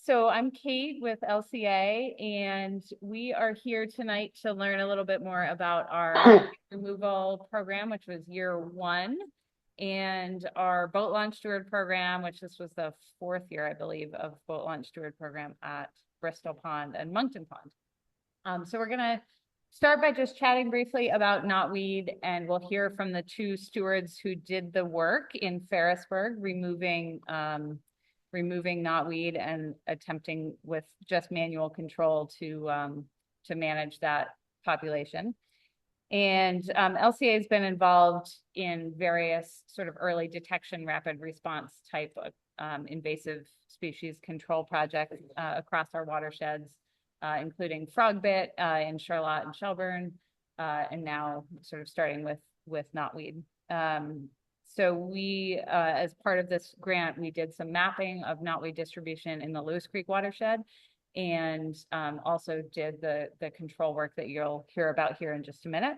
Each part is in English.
So I'm Kate with LCA, and we are here tonight to learn a little bit more about our removal program, which was year one, and our boat launch steward program, which this was the fourth year, I believe, of boat launch steward program at Bristol Pond and Moncton Pond. So we're gonna start by just chatting briefly about knotweed, and we'll hear from the two stewards who did the work in Ferrisburgh, removing knotweed and attempting with just manual control to manage that population. And LCA has been involved in various sort of early detection, rapid response type of invasive species control projects across our watersheds, including frogbit in Charlotte and Shelburne, and now sort of starting with knotweed. So we, as part of this grant, we did some mapping of knotweed distribution in the Lewis Creek watershed, and also did the control work that you'll hear about here in just a minute.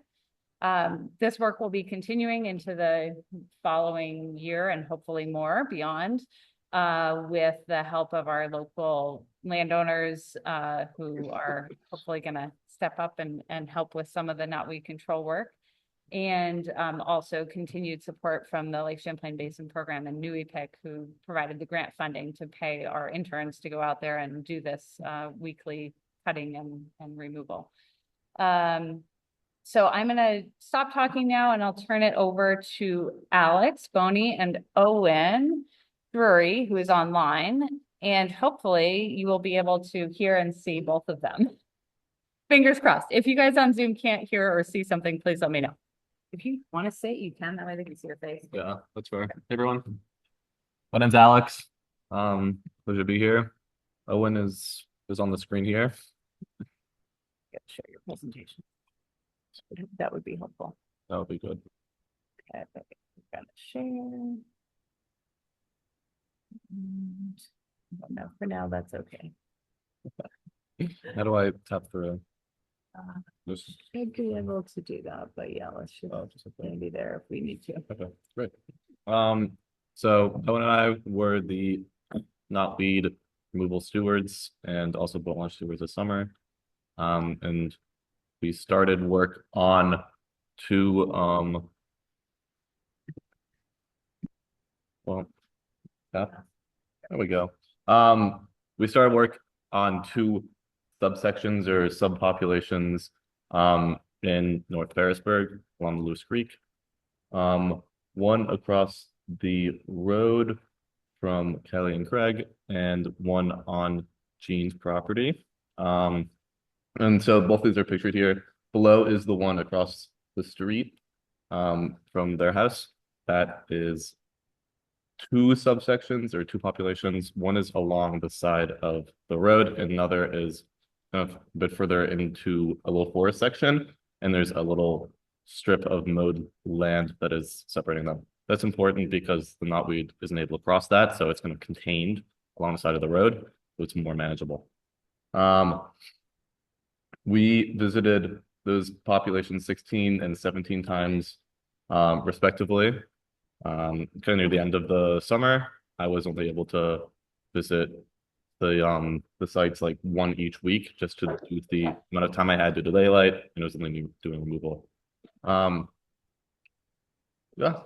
This work will be continuing into the following year and hopefully more beyond, with the help of our local landowners who are hopefully going to step up and help with some of the knotweed control work. And also continued support from the Lake Champlain Basin Program and NEIWPCC, who provided the grant funding to pay our interns to go out there and do this weekly cutting and removal. So I'm going to stop talking now, and I'll turn it over to Alex Boney and Owen Drury, who is online, and hopefully you will be able to hear and see both of them. Fingers crossed. If you guys on Zoom can't hear or see something, please let me know. If you want to say it, you can. That way they can see your face. Yeah, that's fair. Hey, everyone. My name's Alex. Pleasure to be here. Owen is on the screen here. Share your presentation. That would be helpful. That would be good. Okay, gotta share. And, no, for now that's okay. How do I tap for this? Should be able to do that, but yeah, let's just be there if we need to. Okay, great. So Owen and I were the knotweed removal stewards and also boat launch stewards this summer. And we started work on two well, yeah, there we go. We started work on two subsections or subpopulations in North Ferrisburgh along the Lewis Creek. One across the road from Kelly and Craig, and one on Jean's property. And so both these are pictured here. Below is the one across the street from their house. That is two subsections or two populations. One is along the side of the road, and another is kind of a bit further into a little forest section, and there's a little strip of mowed land that is separating them. That's important because the knotweed isn't able to cross that, so it's kind of contained along the side of the road, so it's more manageable. We visited those populations 16 and 17 times, respectively. Kind of near the end of the summer, I was only able to visit the sites like one each week, just to do the amount of time I had due to daylight, and it was only doing removal. Yeah,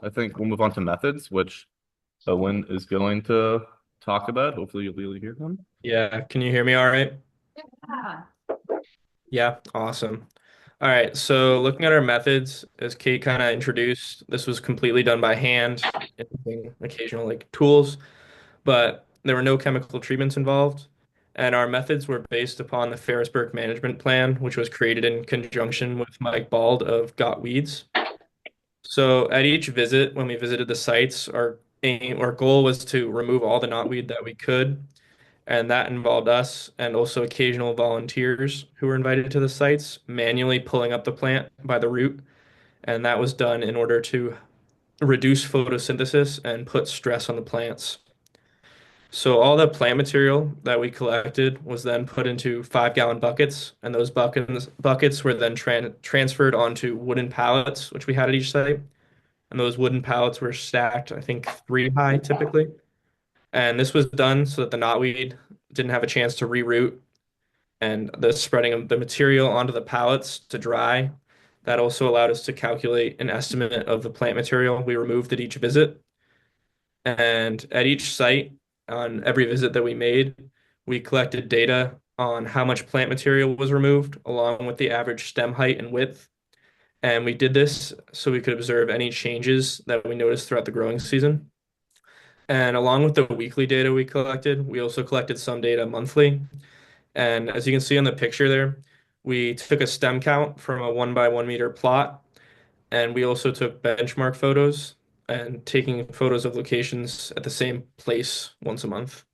I think we'll move on to methods, which Owen is going to talk about. Hopefully you'll be able to hear him. Yeah, can you hear me all right? Yeah. Yeah, awesome. All right, so looking at our methods, as Kate kind of introduced, this was completely done by hand, using occasional like tools, but there were no chemical treatments involved. And our methods were based upon the Ferrisburgh Management Plan, which was created in conjunction with Mike Bald of Got Weeds. So at each visit, when we visited the sites, our goal was to remove all the knotweed that we could, and that involved us and also occasional volunteers who were invited to the sites manually pulling up the plant by the root. And that was done in order to reduce photosynthesis and put stress on the plants. So all the plant material that we collected was then put into 5-gallon buckets, and those buckets were then transferred onto wooden pallets, which we had at each site. And those wooden pallets were stacked, I think, 3 high typically. And this was done so that the knotweed didn't have a chance to reroot, and the spreading of the material onto the pallets to dry. That also allowed us to calculate an estimate of the plant material we removed at each visit. And at each site, on every visit that we made, we collected data on how much plant material was removed, along with the average stem height and width. And we did this so we could observe any changes that we noticed throughout the growing season. And along with the weekly data we collected, we also collected some data monthly. And as you can see on the picture there, we took a stem count from a 1 by 1 meter plot, and we also took benchmark photos and taking photos of locations at the same place once a month.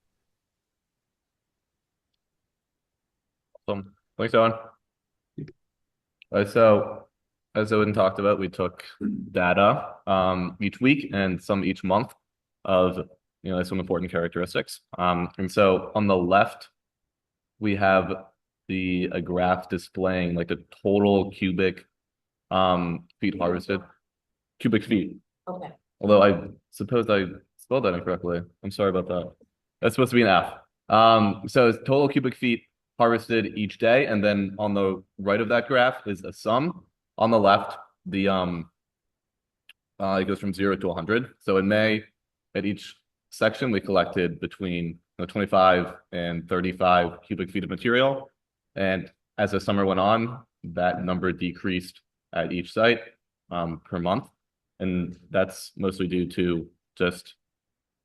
Thanks, Owen. So as Owen talked about, we took data each week and some each month of some important characteristics. And so on the left, we have a graph displaying like the total cubic feet harvested, cubic feet. Okay. Although I suppose I spelled that incorrectly. I'm sorry about that. That's supposed to be an F. So it's total cubic feet harvested each day, and then on the right of that graph is a sum. On the left, it goes from 0 to 100. So in May, at each section, we collected between 25 and 35 cubic feet of material. And as the summer went on, that number decreased at each site per month. And that's mostly due to just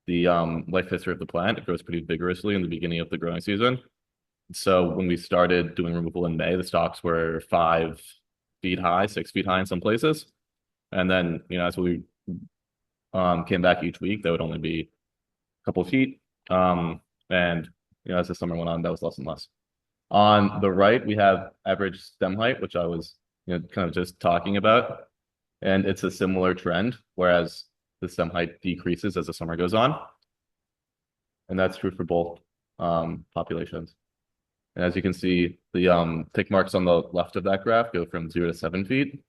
the life history of the plant. It grows pretty vigorously in the beginning of the growing season. So when we started doing removal in May, the stalks were 5 feet high, 6 feet high in some places. And then, as we came back each week, that would only be a couple of feet. And, as the summer went on, that was less and less. On the right, we have average stem height, which I was, kind of just talking about. And it's a similar trend, whereas the stem height decreases as the summer goes on. And that's true for both populations. And as you can see, the tick marks on the left of that graph go from 0 to 7 feet.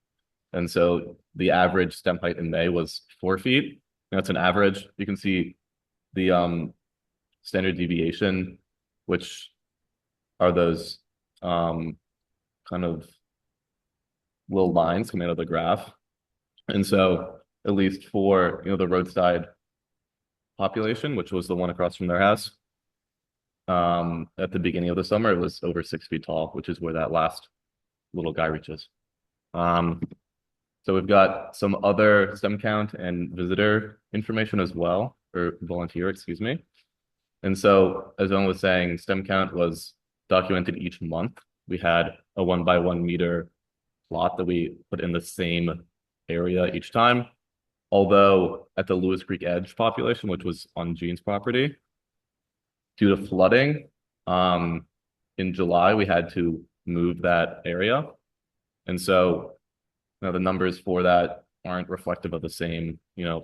And so the average stem height in May was 4 feet. That's an average. You can see the standard deviation, which are those kind of little lines coming out of the graph. And so at least for the roadside population, which was the one across from their house, at the beginning of the summer, it was over 6 feet tall, which is where that last little guy reaches. So we've got some other stem count and visitor information as well, or volunteer, excuse me. And so, as Owen was saying, stem count was documented each month. We had a 1 by 1 meter plot that we put in the same area each time. Although at the Lewis Creek Edge population, which was on Gene's property, due to flooding, in July, we had to move that area. And so the numbers for that aren't reflective of the same,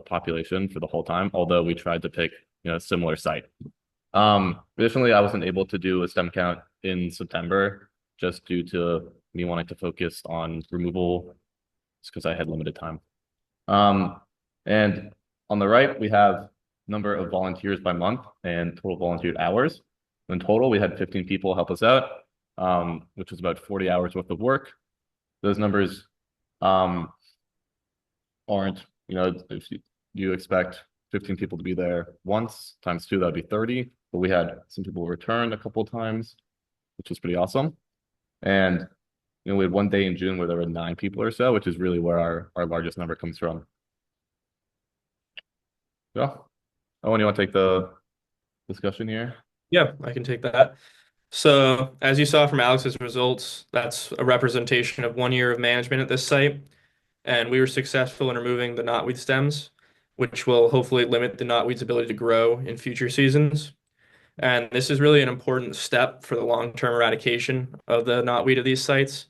population for the whole time, although we tried to pick, a similar site. Additionally, I wasn't able to do a stem count in September just due to me wanting to focus on removal just because I had limited time. And on the right, we have number of volunteers by month and total volunteered hours. In total, we had 15 people help us out, which was about 40 hours worth of work. Those numbers aren't, if you expect 15 people to be there once times 2, that'd be 30. But we had some people return a couple of times, which was pretty awesome. And we had one day in June where there were 9 people or so, which is really where our largest number comes from. Yeah. Owen, you want to take the discussion here? Yeah, I can take that. So as you saw from Alex's results, that's a representation of 1 year of management at this site. And we were successful in removing the knotweed stems, which will hopefully limit the knotweed's ability to grow in future seasons. And this is really an important step for the long-term eradication of the knotweed of these sites.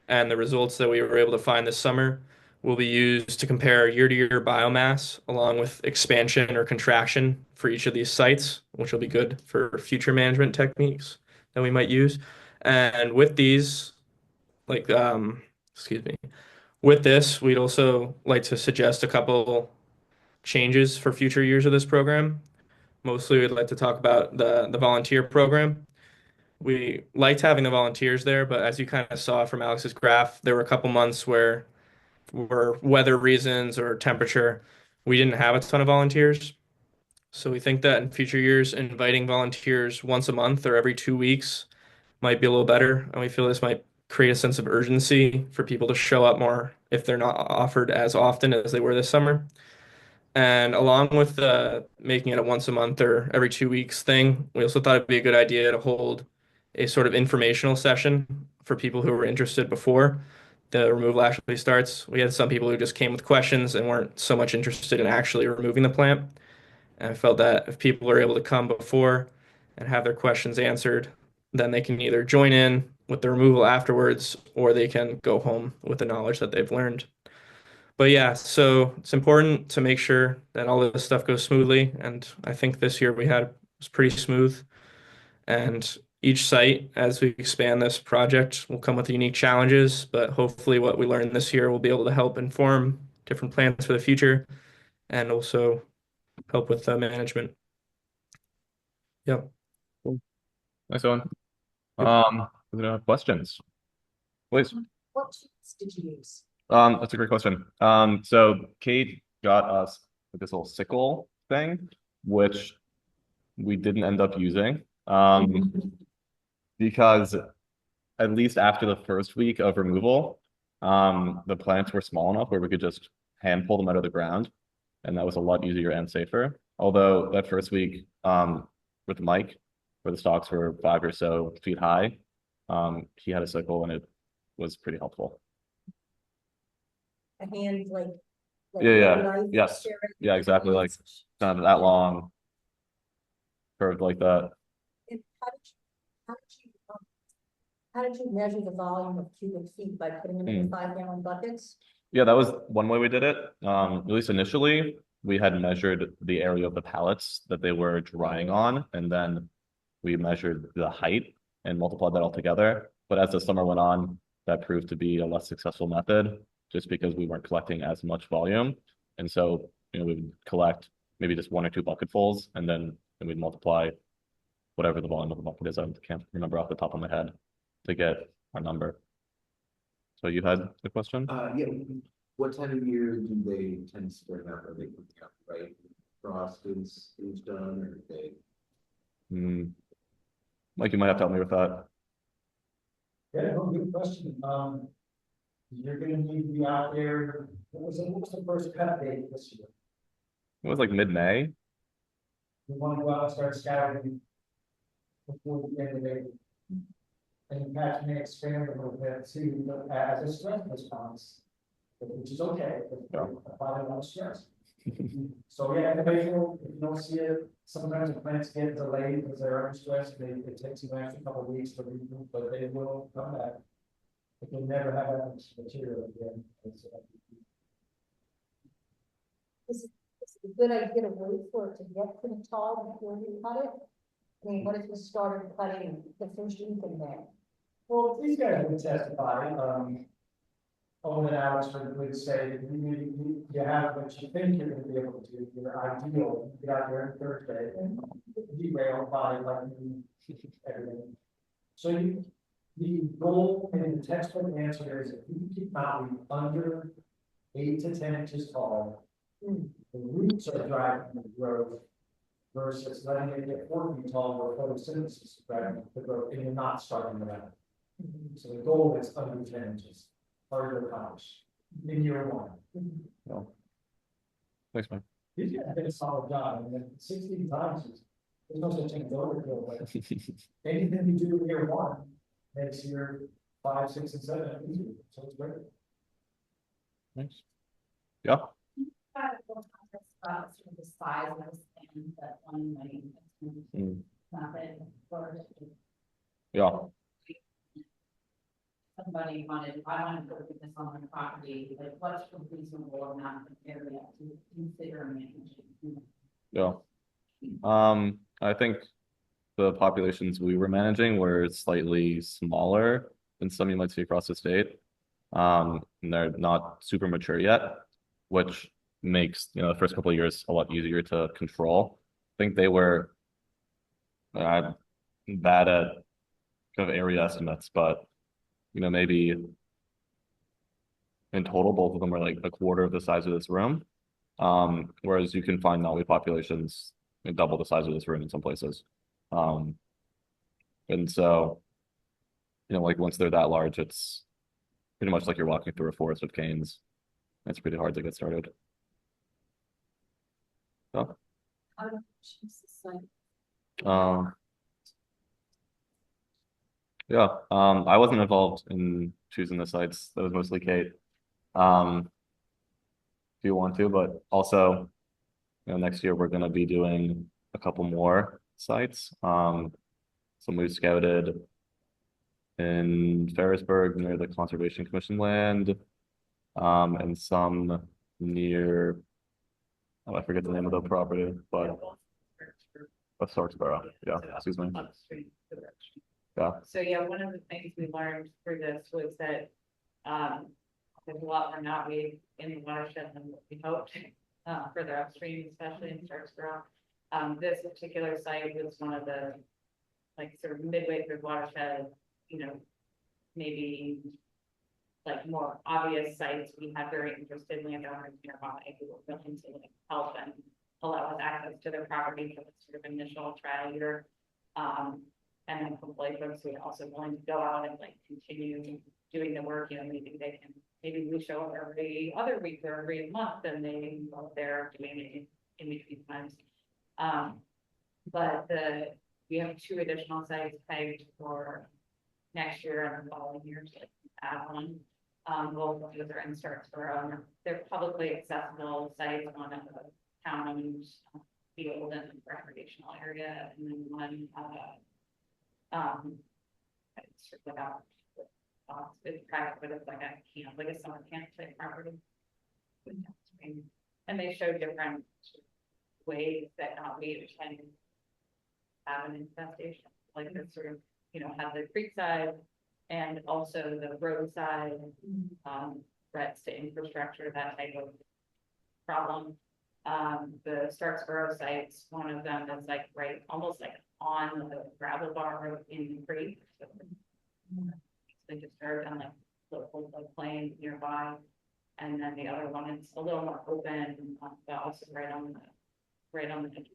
And the results that we were able to find this summer will be used to compare year-to-year biomass along with expansion or contraction for each of these sites, which will be good for future management techniques that we might use. And with these, excuse me, with this, we'd also like to suggest a couple changes for future years of this program. Mostly we'd like to talk about the volunteer program. We liked having the volunteers there, but as you kind of saw from Alex's graph, there were a couple months where, for weather reasons or temperature, we didn't have a ton of volunteers. So we think that in future years, inviting volunteers once a month or every 2 weeks might be a little better. And we feel this might create a sense of urgency for people to show up more if they're not offered as often as they were this summer. And along with making it a once a month or every 2 weeks thing, we also thought it'd be a good idea to hold a sort of informational session for people who were interested before the removal actually starts. We had some people who just came with questions and weren't so much interested in actually removing the plant. And I felt that if people are able to come before and have their questions answered, then they can either join in with the removal afterwards or they can go home with the knowledge that they've learned. But yeah, so it's important to make sure that all this stuff goes smoothly. And I think this year we had was pretty smooth. And each site, as we expand this project, will come with unique challenges. But hopefully, what we learned this year will be able to help inform different plans for the future and also help with management. Yep. Nice one. Yep. We don't have questions, please. What tools did you use? That's a great question. So Kate got us this little sickle thing, which we didn't end up using. Because at least after the first week of removal, the plants were small enough where we could just hand pull them out of the ground, and that was a lot easier and safer. Although that first week, with Mike, where the stalks were 5 or so feet high, he had a sickle and it was pretty helpful. A hand like Yeah, a knife, yes. sharing Yeah, exactly. Like kind of that long, curved like that. And how did you measure the volume of cubic feet by putting them in the 5-gallon buckets? Yeah, that was one way we did it. At least initially, we had measured the area of the pallets that they were drying on, and then we measured the height and multiplied that all together. But as the summer went on, that proved to be a less successful method just because we weren't collecting as much volume. And so, we would collect maybe just 1 or 2 bucketfuls, and then we'd multiply whatever the volume of the bucket is. I can't remember off the top of my head to get our number. So you had the question? Yeah. What time of year do they tend to spread out? Are they coming out right? Frost is done, or they? Mike, you might have to help me with that. Yeah, no, good question. You're gonna need to be out there. What was the first cut date this year? It was like mid-May. You want to go out and start scouting before the end of April. And you perhaps may expand a little bit too, but as a stress response, which is okay, but probably not stress. So yeah, if you don't see it, sometimes the plants get delayed because they're under stress. It takes them actually a couple of weeks to reboot, but they will come back. But you'll never have that much material again. Is it a good idea to wait for it to get pretty tall before you cut it? I mean, what if you started cutting the first week in May? Well, these guys would testify, Owen and Alex would say, you have what you think you're gonna be able to do, your ideal, you got there on Thursday, and derail by like everything. So the goal in the textbook answer is if you keep mounting under 8 to 10 inches tall, the roots are driving the growth versus letting it get 4 feet tall where photosynthesis is driving the growth and you're not starting it out. So the goal is under 10 inches, harder to accomplish in year 1. No. Thanks, man. These guys did a solid job. I mean, 16 times, there's no such thing as overkill, but anything you do in year 1 makes year 5, 6, and 7 easier. So it's great. Thanks. Yeah. About sort of the size of the stand that one might not that for Yeah. somebody wanted, I wanted to put this on my property, like what's a reasonable amount of area to consider managing? Yeah. I think the populations we were managing were slightly smaller than some you might see across the state. And they're not super mature yet, which makes the first couple of years a lot easier to control think they were bad at kind of area estimates, but maybe in total, both of them are like a quarter of the size of this room. Whereas you can find knotweed populations double the size of this room in some places. And so, like once they're that large, it's pretty much like you're walking through a forest of canes. It's pretty hard to get started. So, yeah, I wasn't involved in choosing the sites. That was mostly Kate. If you want to, but also, next year we're going to be doing a couple more sites. Some we've scouted in Ferrisburgh near the Conservation Commission land, and some near, oh, I forget the name of the property, but Sarksboro. Yeah, excuse me. Yeah. So yeah, one of the things we learned through this was that there's a lot more knotweed in the watershed than what we hoped, further upstream, especially in Starksboro. This particular site was one of the, like, sort of midway through the watershed, maybe like more obvious sites. We have very interested landowners nearby who were willing to help and allow us access to their property for the sort of initial trial year. And then hopefully folks who are also willing to go out and continue doing the work, maybe they can, maybe we show up every other week or every month and they go there doing it in between times. But we have 2 additional sites pegged for next year and the following year to add on. Both of those are in Starksboro. They're publicly accessible sites, one of the town-owned field and recreational area, and then one it's sort of about it's private, but it's like a camp, like a summer camp type property. And they show different ways that knotweed can have an infestation, like this sort of, have the creek side and also the roadside threats to infrastructure, that type of problem. The Starksboro sites, one of them is right, almost on the gravel bar road in the creek. So they just started on local plain nearby, and then the other one is a little more open, but also right on the edge.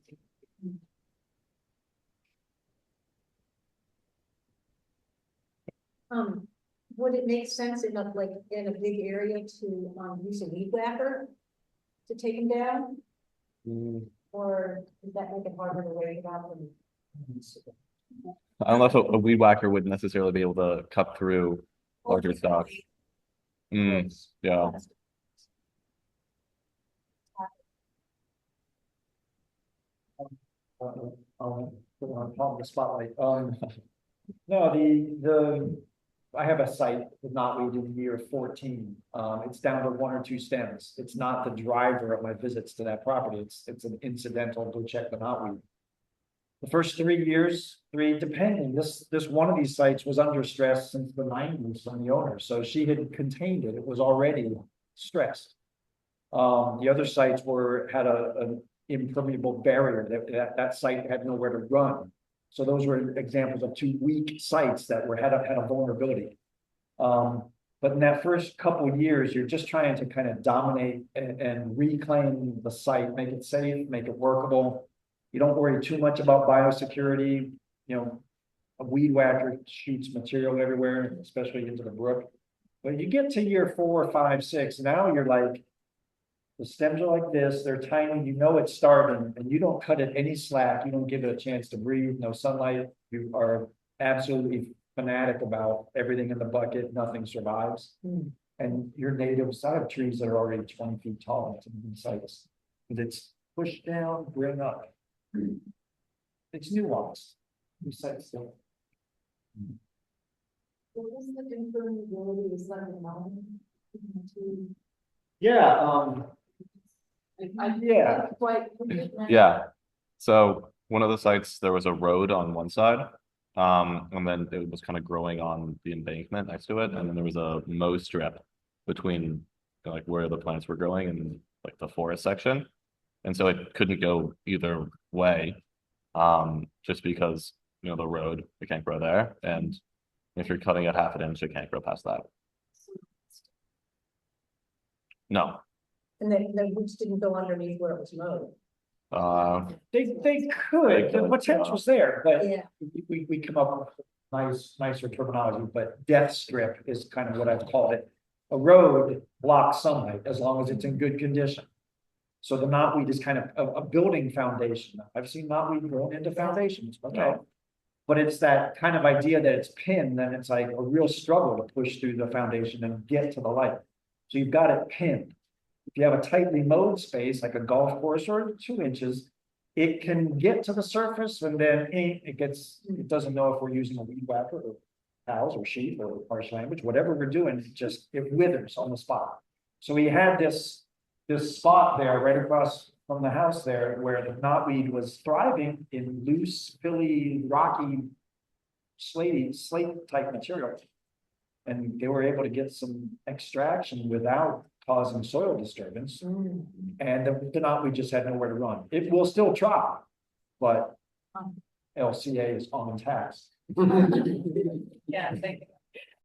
Would it make sense in a big area to use a weed whacker to take them down? Or does that make it harder to rake it out? I don't know if a weed whacker would necessarily be able to cut through larger stock. Yeah. I'll put on top of the spotlight. No, I have a site with knotweed in year 14. It's down to 1 or 2 stems. It's not the driver of my visits to that property. It's an incidental to check the knotweed. The first 3 years, depending, this one of these sites was under stress since the 90s from the owner. So she had contained it. It was already stressed. The other sites had an impermeable barrier that site had nowhere to run. So those were examples of 2 weak sites that had a vulnerability. But in that first couple of years, you're just trying to kind of dominate and reclaim the site, make it safe, make it workable. You don't worry too much about biosecurity. A weed whacker shoots material everywhere, especially into the brook. But you get to year 4, 5, 6, now you're like, the stems are like this, they're tiny, it's starting, and you don't cut it any slack, you don't give it a chance to breathe, no sunlight, you are absolutely fanatic about everything in the bucket, nothing survives. And your natives, I have trees that are already 20 feet tall in sites. And it's push down, bring up. It's nuanced. These sites don't. What was the impermeability of the mountain? Yeah, yeah. Yeah. So one of the sites, there was a road on one side, and then it was kind of growing on the embankment next to it, and then there was a mow strip between where the plants were growing and the forest section. And so it couldn't go either way. Just because, you know, the road, it can't grow there, and if you're cutting it half an inch, it can't grow past that. No, And then the roots didn't go underneath where it was mowed. They could, the potential's there, but Yeah. we come up with nicer terminology, but death strip is kind of what I've called it. A road blocks sunlight as long as it's in good condition. So the knotweed is kind of a building foundation. I've seen knotweed grown into foundations, okay? But it's that kind of idea that it's pinned, and it's like a real struggle to push through the foundation and get to the light. So you've got it pinned. If you have a tightly mowed space, like a golf course or 2 inches, it can get to the surface, and then it doesn't know if we're using a weed whacker or cows or sheep or harsh language, whatever we're doing, it withers on the spot. So we had this spot there right across from the house there where the knotweed was thriving in loose, pilly, rocky, slate type material. And they were able to get some extraction without causing soil disturbance. And the knotweed just had nowhere to run. It will still try, but LCA is on task. Yeah, thank you.